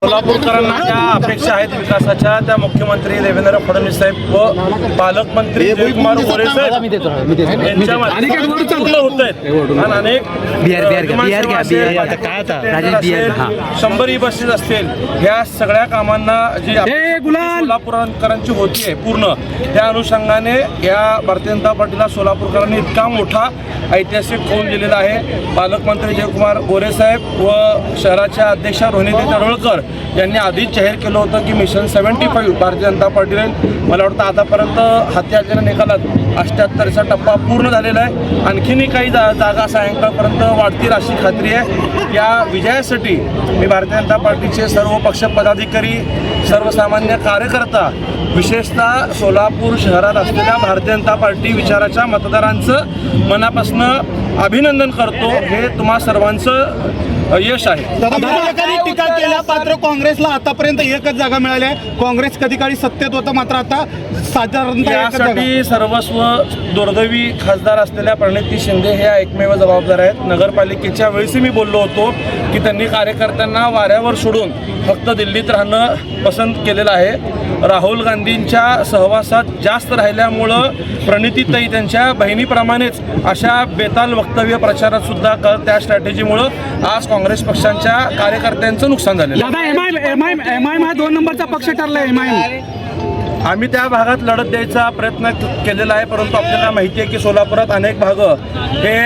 सोलापूरकरांना ज्या अपेक्षा आहेत विकासाच्या त्या मुख्यमंत्री देवेंद्र फडणवीस साहेब व पालकमंत्री जयकुमार गोरे साहेब यांच्यामध्ये पूर्ण होत आहेत. आणि अनेक 100 बसेस असतील ह्या सगळ्या कामांना जी सोलापूरकरांची होती आहे पूर्ण त्या अनुषंगाने या भारतीय जनता पार्टीला सोलापूरकरांनी इतका मोठा ऐतिहासिक होऊन दिलेला आहे. पालकमंत्री जयकुमार गोरे साहेब व शहराच्या अध्यक्षा रोहिणी तडवळकर यांनी आधीच जाहीर केलं होतं की मिशन 75 भारतीय जनता पार्टीने मला वाटतं आतापर्यंत हाती आलेल्या निकालात 78चा टप्पा पूर्ण झालेला आहे. आणखीनही काही जागा सायंकाळपर्यंत वाढतील अशी खात्री आहे. या विजयासाठी मी भारतीय जनता पार्टीचे सर्व पक्ष पदाधिकारी सर्वसामान्य कार्यकर्ता विशेषतः सोलापूर शहरात असलेल्या भारतीय जनता पार्टी विचाराच्या मतदारांचं मनापासून अभिनंदन करतो. हे तुम्हा सर्वांचं यश आहे. टीका केल्या मात्र काँग्रेसला आतापर्यंत एकच जागा मिळाली आहे. काँग्रेस कधी काळी सत्तेत होतं मात्र आता साधारणतः यासाठी सर्वस्व दुर्दैवी खासदार असलेल्या प्रणिती शिंदे हे एकमेव जबाबदार आहेत. नगरपालिकेच्या वेळेस मी बोललो होतो की त्यांनी कार्यकर्त्यांना वाऱ्यावर सोडून फक्त दिल्लीत राहणं पसंत केलेलं आहे. राहुल गांधींच्या सहवासात जास्त राहिल्यामुळं प्रणितीताई त्यांच्या बहिणीप्रमाणेच अशा बेताल वक्तव्य प्रचारात सुद्धा त्या स्ट्रॅटेजीमुळं आज काँग्रेस पक्षांच्या कार्यकर्त्यांचं नुकसान झालेलं आहे. एमआयएम हा 2 नंबरचा पक्ष ठरला. आम्ही त्या भागात लढत द्यायचा प्रयत्न केलेला आहे, परंतु आपल्याला माहिती आहे की सोलापुरात अनेक भागं हे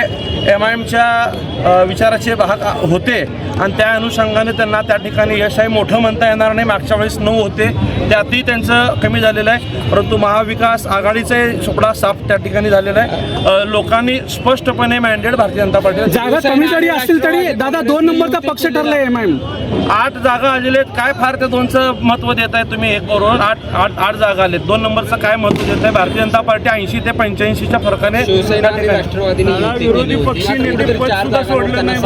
एमआयएमच्या विचाराचे भाग होते आणि त्या अनुषंगाने त्यांना त्या ठिकाणी यश आहे मोठं म्हणता येणार नाही. मागच्या वेळेस 9 होते त्यातही त्यांचं कमी झालेलं आहे, परंतु महाविकास आघाडीचा सुपडा साफ त्या ठिकाणी झालेला आहे. लोकांनी स्पष्टपणे मॅन्डेट भारतीय जनता पार्टीला जागा कमी जरी असतील तरी दादा 2 नंबरचा पक्ष ठरलाय एमआयएम. 8 जागा आलेले आहेत. काय फार त्या 2चं महत्त्व देत आहे तुम्ही? 1 करून 8 जागा आलेत. 2 नंबरचं काय महत्त्व देत आहे? भारतीय जनता पार्टी 80 ते 85च्या फरकाने विरोधी पक्षी नेते पद सुद्धा सोडलं नाही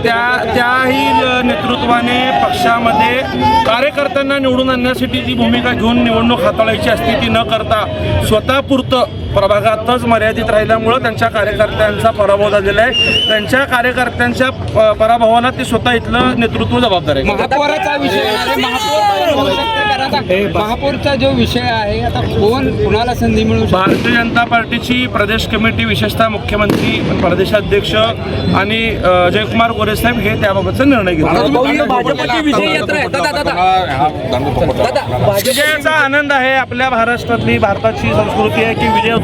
त्याही नेतृत्वाने पक्षामध्ये कार्यकर्त्यांना निवडून आणण्यासाठी जी भूमिका घेऊन निवडणूक हाताळायची असते ती न करता स्वतःपुरतं प्रभागातच मर्यादित राहिल्यामुळं त्यांच्या कार्यकर्त्यांचा पराभव झालेला आहे. त्यांच्या कार्यकर्त्यांच्या पराभवाला ते स्वतः इथलं नेतृत्व जबाबदार आहे. महापौरचा जो विषय आहे आता कुणाला संधी मिळू शकते? भारतीय जनता पार्टीची प्रदेश कमिटी विशेषतः मुख्यमंत्री प्रदेशाध्यक्ष आणि जयकुमार गोरे साहेब हे त्याबाबतचा निर्णय घेतला. विजयाचा आनंद आहे. आपल्या महाराष्ट्रातली भारताची संस्कृती आहे की विजयोत्सव